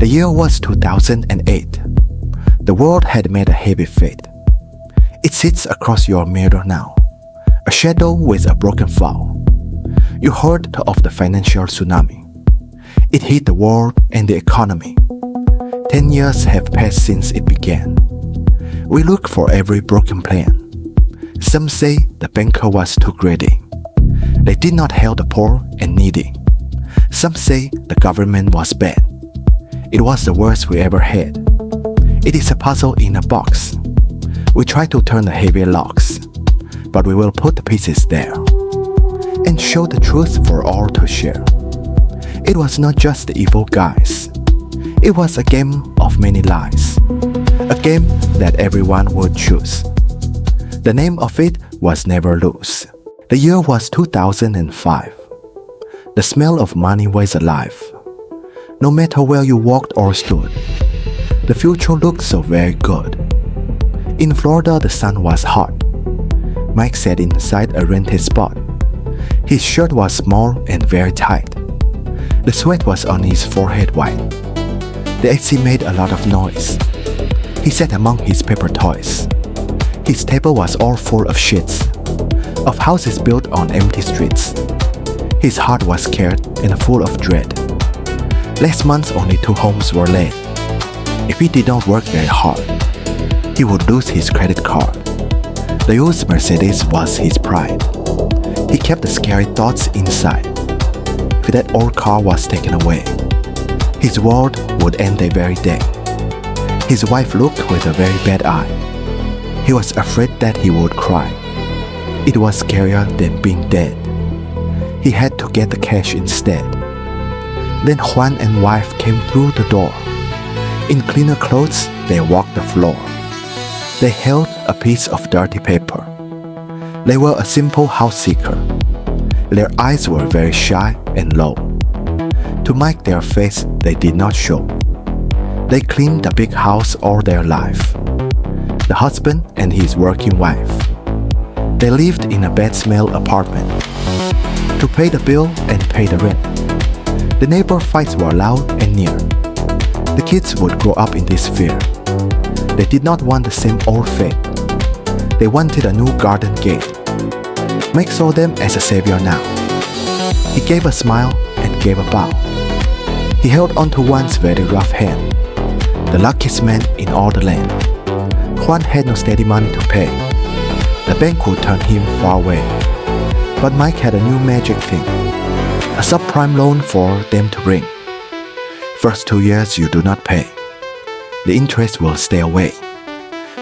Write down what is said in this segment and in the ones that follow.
The year was 2008. The world had made a heavy fate. It sits across your mirror now, a shadow with a broken fall. You heard of the financial tsunami. It hit the world and the economy. 10 years have passed since it began. We look for every broken plan. Some say the banker was too greedy. They did not help the poor and needy. Some say the government was bad. It was the worst we ever had. It is a puzzle in a box. We try to turn the heavy locks, but we will put the pieces there and show the truth for all to share. It was not just the evil guys. It was a game of many lies, a game that everyone would choose. The name of it was Never Lose. The year was 2005. The smell of money was alive. No matter where you walked or stood, the future looked so very good. In Florida, the sun was hot. Mike sat inside a rented spot. His shirt was small and very tight. The sweat was on his forehead white. The AC made a lot of noise. He sat among his paper toys. His table was all full of sheets, of houses built on empty streets. His heart was scared and full of dread. Last month only 2 homes were laid. If he did not work very hard, he would lose his credit card. The used Mercedes was his pride. He kept the scary thoughts inside. If that old car was taken away, his world would end that very day. His wife looked with a very bad eye. He was afraid that he would cry. It was scarier than being dead. He had to get the cash instead. Then Juan and wife came through the door. In cleaner clothes, they walked the floor. They held a piece of dirty paper. They were a simple house seeker. Their eyes were very shy and low. To Mike, their face they did not show. They cleaned the big house all their life. The husband and his working wife. They lived in a bad smell apartment. To pay the bill and pay the rent. The neighbor fights were loud and near. The kids would grow up in this fear. They did not want the same old fate. They wanted a new garden gate. Mike saw them as a savior now. He gave a smile and gave a bow. He held onto Juan's very rough hand, the luckiest man in all the land. Juan had no steady money to pay. The bank would turn him far away. But Mike had a new magic thing, a subprime loan for them to bring. First 2 years you do not pay. The interest will stay away.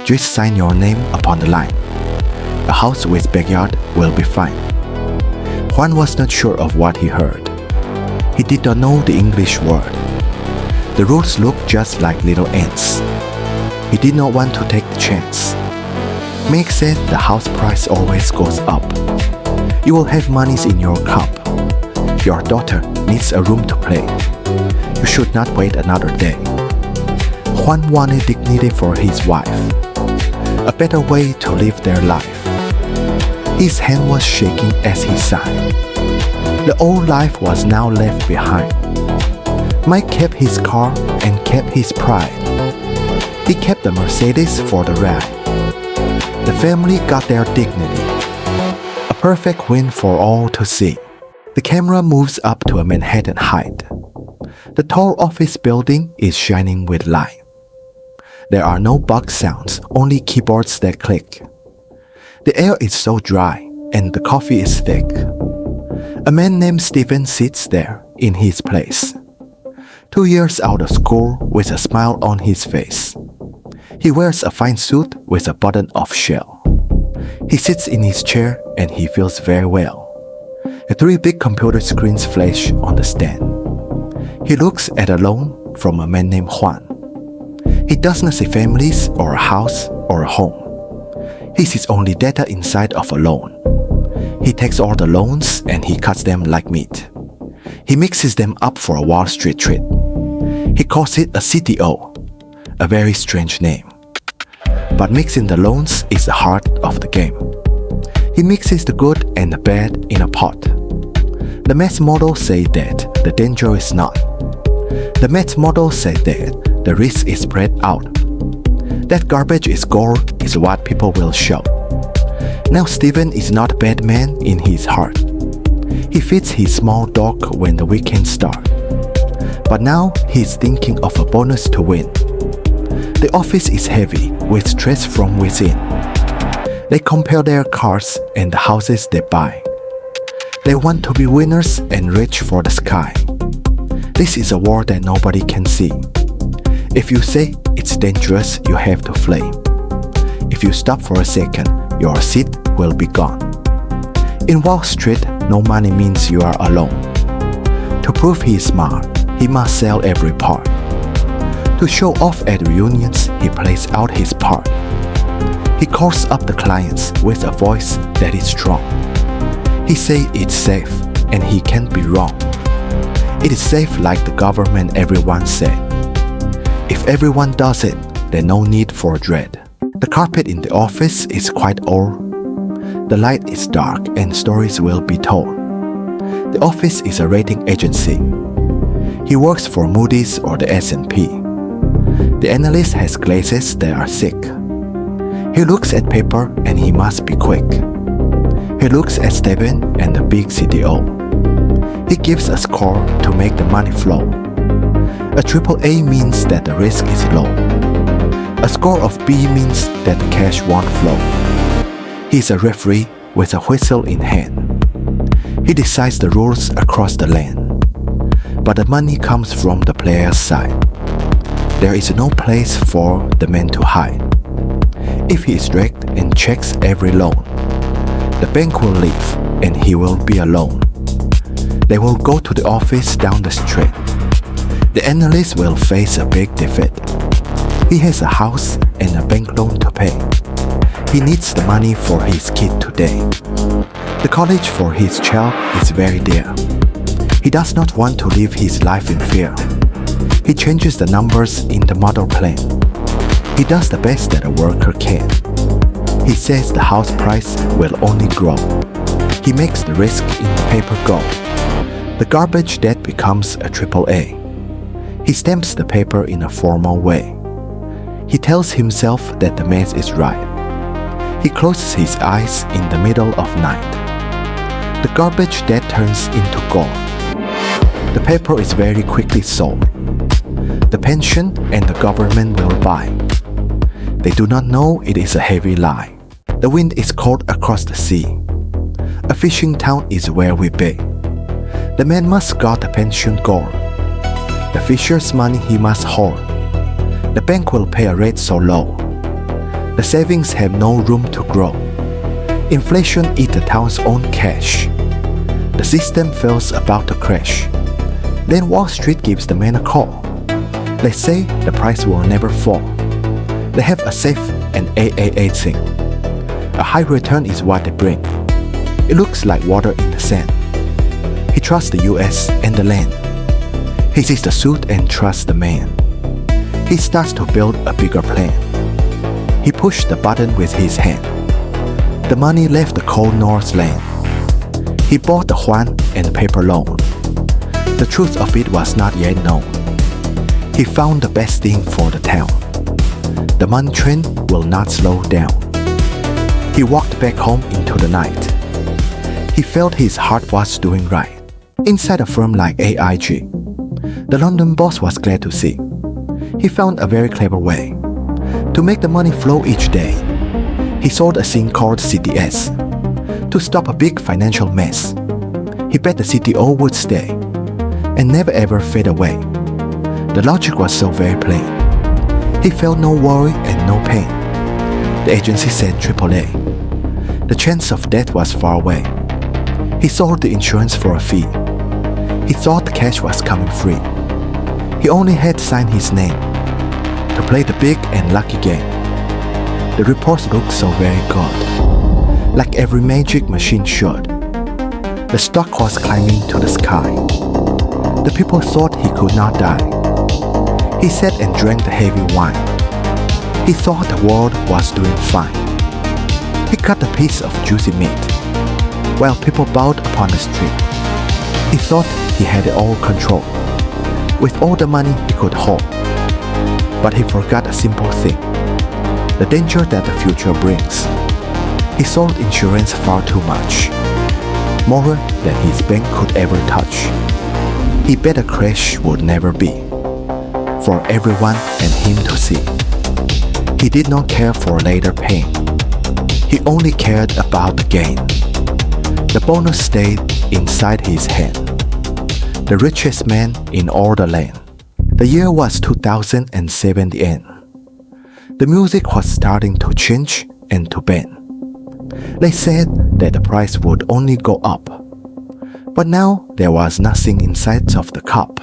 Just sign your name upon the line. A house with backyard will be fine. Juan was not sure of what he heard. He did not know the English word. The rules looked just like little ants. He did not want to take the chance. Mike said the house price always goes up. You will have monies in your cup. Your daughter needs a room to play. You should not wait another day. Juan wanted dignity for his wife, a better way to live their life. His hand was shaking as he sighed. The old life was now left behind. Mike kept his car and kept his pride. He kept the Mercedes for the ride. The family got their dignity. A perfect win for all to see. The camera moves up to a Manhattan height. The tall office building is shining with light. There are no box sounds, only keyboards that click. The air is so dry and the coffee is thick. A man named Stephen sits there in his place. 2 years out of school with a smile on his face. He wears a fine suit with a button-off shell. He sits in his chair and he feels very well. The 3 big computer screens flash on the stand. He looks at a loan from a man named Juan. He does not see families or a house or a home. He sees only data inside of a loan. He takes all the loans and he cuts them like meat. He mixes them up for a Wall Street treat. He calls it a CTO, a very strange name. But mixing the loans is the heart of the game. He mixes the good and the bad in a pot. The math model says that the danger is not. The math model said that the risk is spread out. That garbage is gold is what people will show. Now Steven is not a bad man in his heart. He feeds his small dog when the weekend starts. But now he's thinking of a bonus to win. The office is heavy with stress from within. They compare their cars and the houses they buy. They want to be winners and reach for the sky. This is a war that nobody can see. If you say it's dangerous, you have to flee. If you stop for a second, your seat will be gone. In Wall Street, no money means you are alone. To prove he is smart, he must sell every part. To show off at reunions, he plays out his part. He calls up the clients with a voice that is strong. He say it's safe, and he can't be wrong. It is safe like the government everyone said. If everyone does it, there's no need for dread. The carpet in the office is quite old. The light is dark and stories will be told. The office is a rating agency. He works for Moody's or the S&P. The analyst has glasses that are sick. He looks at paper and he must be quick. He looks at Steven and the big CTO. He gives a score to make the money flow. A AAA means that the risk is low. A score of B means that the cash won't flow. He's a referee with a whistle in hand. He decides the rules across the land. But the money comes from the player's side. There is no place for the man to hide. If he is dragged and checks every loan, the bank will leave and he will be alone. They will go to the office down the street. The analyst will face a big defeat. He has a house and a bank loan to pay. He needs the money for his kid today. The college for his child is very dear. He does not want to live his life in fear. He changes the numbers in the model plan. He does the best that a worker can. He says the house price will only grow. He makes the risk in the paper go. The garbage debt becomes a AAA. He stamps the paper in a formal way. He tells himself that the math is right. He closes his eyes in the middle of night. The garbage debt turns into gold. The paper is very quickly sold. The pension and the government will buy. They do not know it is a heavy lie. The wind is cold across the sea. A fishing town is where we be. The man must guard the pension gold. The fisher's money he must hold. The bank will pay a rate so low. The savings have no room to grow. Inflation eats the town's own cash. The system feels about to crash. Then Wall Street gives the man a call. They say the price will never fall. They have a safe and AAA thing. A high return is what they bring. It looks like water in the sand. He trusts the US and the land. He sees the suit and trusts the man. He starts to build a bigger plan. He pushed the button with his hand. The money left the cold North land. He bought the yuan and paper loan. The truth of it was not yet known. He found the best thing for the town. The money train will not slow down. He walked back home into the night. He felt his heart was doing right. Inside a firm like AIG, the London boss was glad to see. He found a very clever way to make the money flow each day. He sold a thing called CDS to stop a big financial mess. He bet the CTO would stay and never ever fade away. The logic was so very plain. He felt no worry and no pain. The agency said AAA. The chance of death was far away. He sold the insurance for a fee. He thought the cash was coming free. He only had to sign his name to play the big and lucky game. The reports looked so very good, like every magic machine should. The stock was climbing to the sky. The people thought he could not die. He sat and drank the heavy wine. He thought the world was doing fine. He cut a piece of juicy meat while people bowed upon the street. He thought he had it all controlled. with all the money he could hold. But he forgot a simple thing: the danger that the future brings. He sold insurance far too much, more than his bank could ever touch. He bet a crash would never be, for everyone and him to see. He did not care for later pain. He only cared about the gain. The bonus stayed inside his hand. The richest man in all the land. The year was 2007 the end. The music was starting to change and to bend. They said that the price would only go up. But now there was nothing inside of the cup.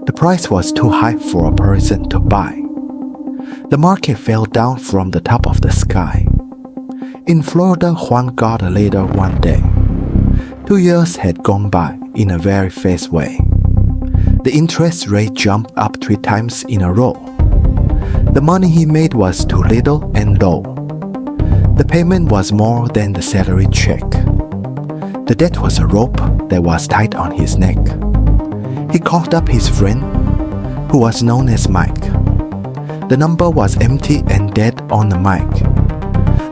The price was too high for a person to buy. The market fell down from the top of the sky. In Florida, Juan got a letter one day. 2 years had gone by in a very fast way. The interest rate jumped up 3 times in a row. The money he made was too little and low. The payment was more than the salary check. The debt was a rope that was tied on his neck. He called up his friend, who was known as Mike. The number was empty and dead on the mic.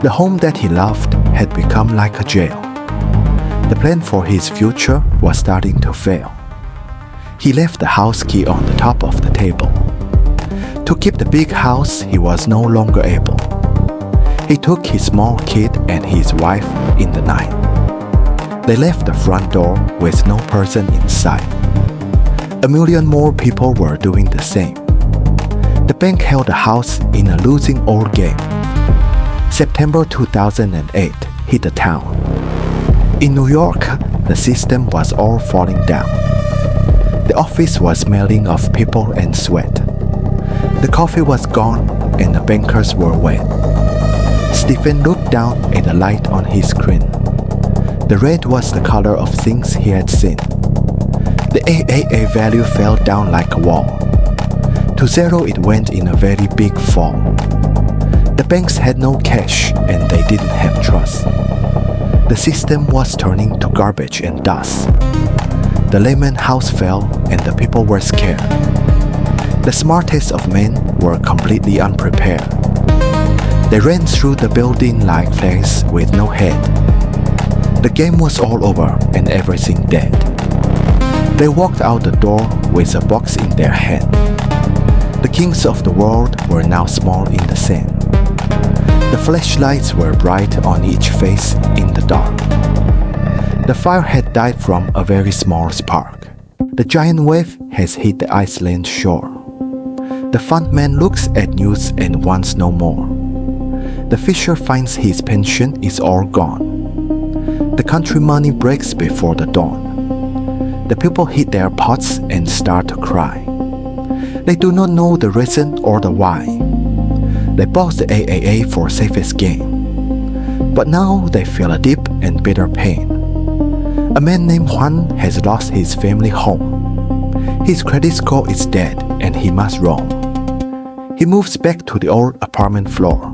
The home that he loved had become like a jail. The plan for his future was starting to fail. He left the house key on the top of the table. To keep the big house, he was no longer able. He took his small kid and his wife in the night. They left the front door with no person inside. A million more people were doing the same. The bank held the house in a losing old game. September 2008 hit the town. In New York, the system was all falling down. The office was smelling of people and sweat. The coffee was gone and the bankers were wet. Stephen looked down at the light on his screen. The red was the color of things he had seen. The AAA value fell down like a wall. To zero it went in a very big fall. The banks had no cash and they didn't have trust. The system was turning to garbage and dust. The Lehman House fell and the people were scared. The smartest of men were completely unprepared. They ran through the building like flies with no head. The game was all over and everything dead. They walked out the door with a box in their hand. The kings of the world were now small in the sand. The flashlights were bright on each face in the dark. The fire had died from a very small spark. The giant wave has hit the Iceland shore. The fund man looks at news and wants no more. The fisher finds his pension is all gone. The country money breaks before the dawn. The people hit their pots and start to cry. They do not know the reason or the why. They bought the AAA for safest gain. But now they feel a deep and bitter pain. A man named Juan has lost his family home. His credit score is dead and he must roam. He moves back to the old apartment floor.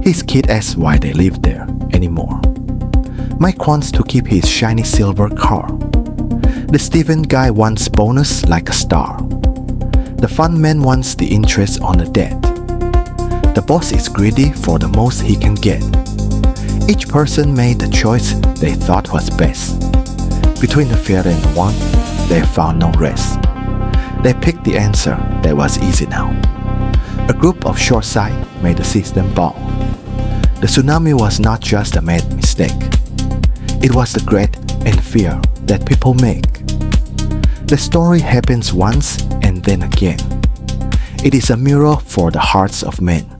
His kid asks why they live there anymore. Mike wants to keep his shiny silver car. The Steven guy wants bonus like a star. The fund man wants the interest on the debt. The boss is greedy for the most he can get. Each person made the choice they thought was best. Between the fear and the want, they found no rest. They picked the answer that was easy now. A group of short sight made the system bow. The tsunami was not just a made mistake. It was the greed and fear that people make. The story happens once and then again. It is a mirror for the hearts of men.